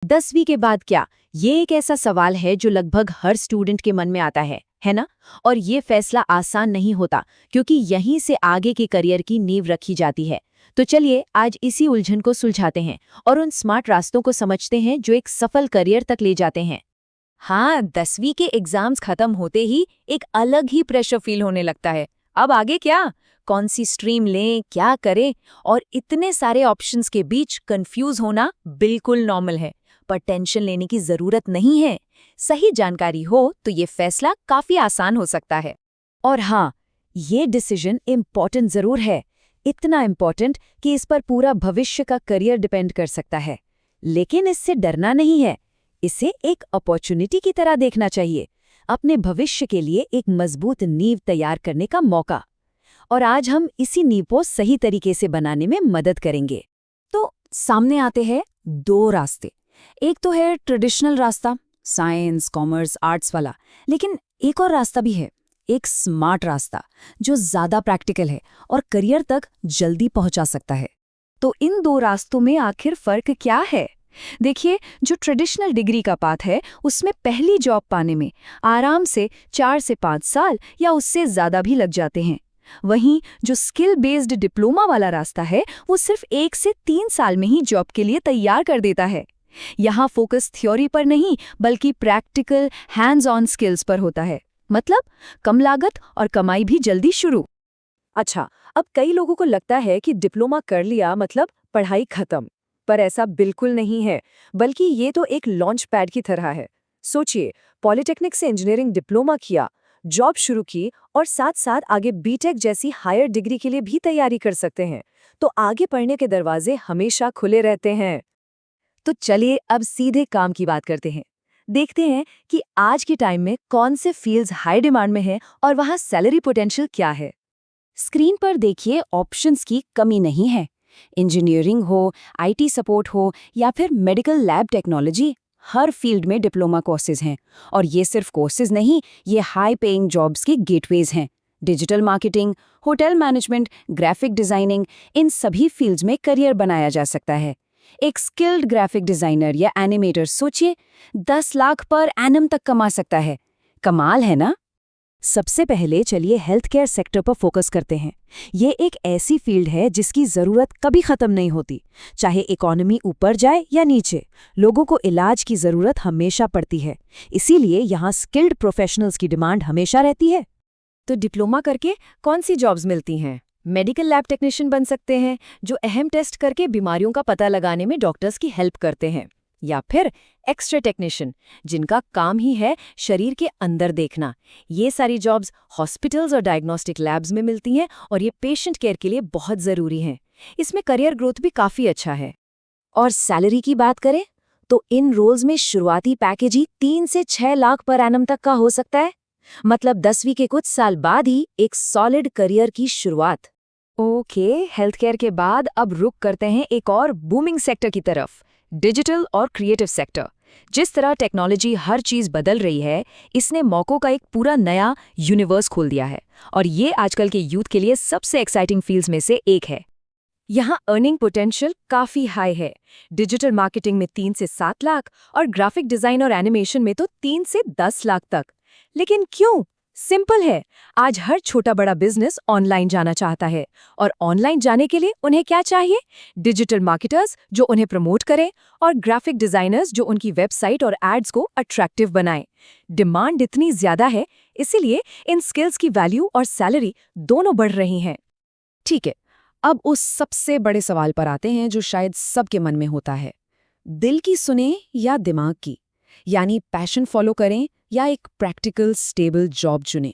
10वीं के बाद क्या? ये एक ऐसा सवाल है जो लगभग हर स्टूडेंट के मन में आता है ना? और ये फैसला आसान नहीं होता, क्योंकि यहीं से आगे के करियर की नींव रखी जाती है। तो चलिए आज इसी उलझन को सुलझाते हैं और उन स्मार्ट रास्तों को समझते हैं जो एक सफल करियर तक ले जाते हैं। हाँ, 10वीं के एग्जाम्स खत्म होते ही एक अलग ही प्रेशर फील होने लगता है। अब आगे क्या? कौन सी स्ट्रीम लें, क्या करें? और इतने सारे ऑप्शंस के बीच कंफ्यूज होना बिल्कुल नॉर्मल है, पर टेंशन लेने की जरूरत नहीं है। सही जानकारी हो तो ये फैसला काफी आसान हो सकता है। और हाँ, ये डिसीजन इम्पॉर्टेंट जरूर है, इतना इम्पॉर्टेंट कि इस पर पूरा भविष्य का करियर डिपेंड कर सकता है। लेकिन इससे डरना नहीं है, इसे एक अपॉर्चुनिटी की तरह देखना चाहिए, अपने भविष्य के लिए एक मजबूत नींव तैयार करने का मौका। और आज हम इसी नींव को सही तरीके से बनाने में मदद करेंगे। तो सामने आते हैं दो रास्ते। एक तो है ट्रेडिशनल रास्ता, साइंस, कॉमर्स, आर्ट्स वाला। लेकिन एक और रास्ता भी है, एक स्मार्ट रास्ता जो ज्यादा प्रैक्टिकल है और करियर तक जल्दी पहुंचा सकता है। तो इन दो रास्तों में आखिर फर्क क्या है? देखिए, जो ट्रेडिशनल डिग्री का पाथ है उसमें पहली जॉब पाने में आराम से 4 से 5 साल या उससे ज्यादा भी लग जाते हैं। वहीं जो स्किल बेस्ड डिप्लोमा वाला रास्ता है वो सिर्फ 1 से 3 साल में ही जॉब के लिए तैयार कर देता है। यहाँ फोकस थ्योरी पर नहीं बल्कि प्रैक्टिकल हैंड्स ऑन स्किल्स पर होता है। मतलब कम लागत और कमाई भी जल्दी शुरू। अच्छा, अब कई लोगों को लगता है कि डिप्लोमा कर लिया मतलब पढ़ाई खत्म, पर ऐसा बिल्कुल नहीं है, बल्कि ये तो एक लॉन्च पैड की तरह है। सोचिए, पॉलिटेक्निक से इंजीनियरिंग डिप्लोमा किया, जॉब शुरू की और साथ साथ आगे बीटेक जैसी हायर डिग्री के लिए भी तैयारी कर सकते हैं। तो आगे पढ़ने के दरवाजे हमेशा खुले रहते हैं। तो चलिए अब सीधे काम की बात करते हैं। देखते हैं कि आज के टाइम में कौन से फील्ड्स हाई डिमांड में हैं और वहाँ सैलरी पोटेंशियल क्या है। स्क्रीन पर देखिए, ऑप्शंस की कमी नहीं है। इंजीनियरिंग हो, आईटी सपोर्ट हो या फिर मेडिकल लैब टेक्नोलॉजी, हर फील्ड में डिप्लोमा कोर्सेज हैं। और ये सिर्फ कोर्सेज नहीं, ये हाई पेइंग जॉब्स की गेटवेज हैं। Digital marketing, hotel management, graphic designing, इन सभी फील्ड्स में करियर बनाया जा सकता है। एक स्किल्ड ग्राफिक डिजाइनर या एनिमेटर सोचिए, 10 लाख पर एनम तक कमा सकता है। कमाल है ना? सबसे पहले चलिए हेल्थ केयर सेक्टर पर फोकस करते हैं। ये एक ऐसी फील्ड है जिसकी ज़रूरत कभी ख़त्म नहीं होती। चाहे इकोनॉमी ऊपर जाए या नीचे, लोगों को इलाज की ज़रूरत हमेशा पड़ती है। इसीलिए यहाँ स्किल्ड प्रोफेशनल्स की डिमांड हमेशा रहती है। तो डिप्लोमा करके कौन सी जॉब्स मिलती हैं? मेडिकल लैब टेक्नीशियन बन सकते हैं, जो अहम टेस्ट करके बीमारियों का पता लगाने में डॉक्टर्स की हेल्प करते हैं। या फिर एक्सरे टेक्नीशियन, जिनका काम ही है शरीर के अंदर देखना। ये सारी जॉब्स हॉस्पिटल्स और डायग्नोस्टिक लैब्स में मिलती हैं और ये पेशेंट केयर के लिए बहुत ज़रूरी हैं। इसमें करियर ग्रोथ भी काफ़ी अच्छा है। और सैलरी की बात करें तो इन रोल्स में शुरुआती पैकेज ही 3 से 6 लाख पर एनम तक का हो सकता है। मतलब 10वीं के कुछ साल बाद ही एक सॉलिड करियर की शुरुआत। ओके, हेल्थ केयर के बाद अब रुक करते हैं एक और बूमिंग सेक्टर की तरफ, डिजिटल और क्रिएटिव सेक्टर। जिस तरह टेक्नोलॉजी हर चीज बदल रही है, इसने मौकों का एक पूरा नया यूनिवर्स खोल दिया है और ये आजकल के यूथ के लिए सबसे एक्साइटिंग फील्ड्स में से एक है। यहाँ अर्निंग पोटेंशियल काफी हाई है। डिजिटल मार्केटिंग में 3 से 7 लाख और ग्राफिक डिजाइन और एनिमेशन में तो 3 से 10 लाख तक। लेकिन क्यों? सिंपल है, आज हर छोटा बड़ा बिजनेस ऑनलाइन जाना चाहता है और ऑनलाइन जाने के लिए उन्हें क्या चाहिए? डिजिटल मार्केटर्स जो उन्हें प्रमोट करें और ग्राफिक डिजाइनर्स जो उनकी वेबसाइट और एड्स को अट्रैक्टिव बनाएं। डिमांड इतनी ज्यादा है, इसीलिए इन स्किल्स की वैल्यू और सैलरी दोनों बढ़ रही हैं। ठीक है, अब उस सबसे बड़े सवाल पर आते हैं जो शायद सबके मन में होता है, दिल की सुने या दिमाग की? यानी पैशन फॉलो करें या एक प्रैक्टिकल स्टेबल जॉब चुनें।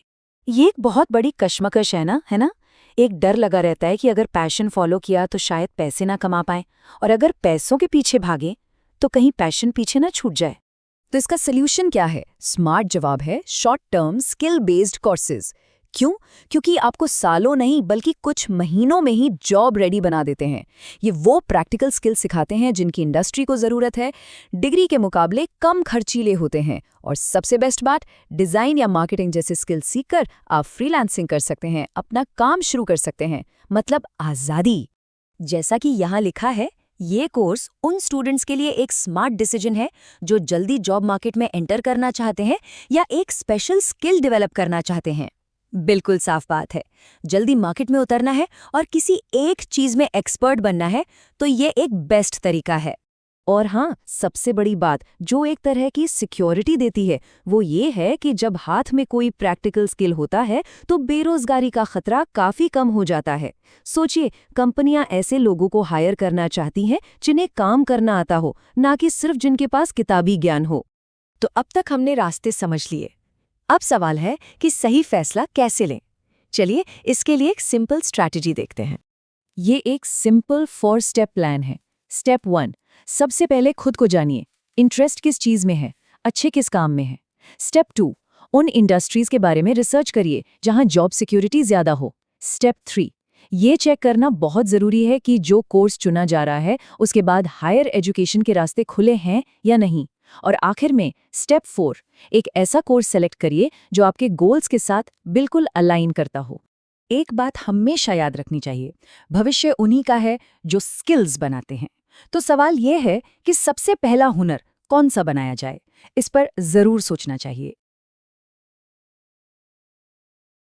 ये एक बहुत बड़ी कश्मकश है ना? एक डर लगा रहता है कि अगर पैशन फॉलो किया तो शायद पैसे ना कमा पाएं, और अगर पैसों के पीछे भागे तो कहीं पैशन पीछे ना छूट जाए। तो इसका सल्यूशन क्या है? स्मार्ट जवाब है short term skill based courses. क्यों? क्योंकि आपको सालों नहीं बल्कि कुछ महीनों में ही जॉब रेडी बना देते हैं। ये वो प्रैक्टिकल स्किल सिखाते हैं जिनकी इंडस्ट्री को ज़रूरत है, डिग्री के मुकाबले कम खर्चीले होते हैं, और सबसे बेस्ट बात, डिज़ाइन या मार्केटिंग जैसे स्किल सीखकर आप फ्रीलांसिंग कर सकते हैं, अपना काम शुरू कर सकते हैं। मतलब आज़ादी। जैसा कि यहाँ लिखा है, ये कोर्स उन स्टूडेंट्स के लिए एक स्मार्ट डिसीजन है जो जल्दी जॉब मार्केट में एंटर करना चाहते हैं या एक स्पेशल स्किल डेवलप करना चाहते हैं। बिल्कुल साफ बात है, जल्दी मार्केट में उतरना है और किसी एक चीज में एक्सपर्ट बनना है तो ये एक बेस्ट तरीका है। और हाँ, सबसे बड़ी बात जो एक तरह की सिक्योरिटी देती है वो ये है कि जब हाथ में कोई प्रैक्टिकल स्किल होता है तो बेरोजगारी का खतरा काफी कम हो जाता है। सोचिए, कंपनियां ऐसे लोगों को हायर करना चाहती हैं जिन्हें काम करना आता हो, ना कि सिर्फ जिनके पास किताबी ज्ञान हो। तो अब तक हमने रास्ते समझ लिए। अब सवाल है कि सही फैसला कैसे लें। चलिए इसके लिए एक सिंपल स्ट्रैटेजी देखते हैं। ये एक सिंपल 4 स्टेप प्लान है। स्टेप 1, सबसे पहले खुद को जानिए, इंटरेस्ट किस चीज में है, अच्छे किस काम में है। स्टेप 2, उन इंडस्ट्रीज के बारे में रिसर्च करिए जहां जॉब सिक्योरिटी ज्यादा हो। स्टेप 3, ये चेक करना बहुत जरूरी है कि जो कोर्स चुना जा रहा है उसके बाद हायर एजुकेशन के रास्ते खुले हैं या नहीं। और आखिर में स्टेप 4, एक ऐसा कोर्स सेलेक्ट करिए जो आपके गोल्स के साथ बिल्कुल अलाइन करता हो। एक बात हमेशा याद रखनी चाहिए, भविष्य उन्हीं का है जो स्किल्स बनाते हैं। तो सवाल यह है कि सबसे पहला हुनर कौन सा बनाया जाए, इस पर जरूर सोचना चाहिए।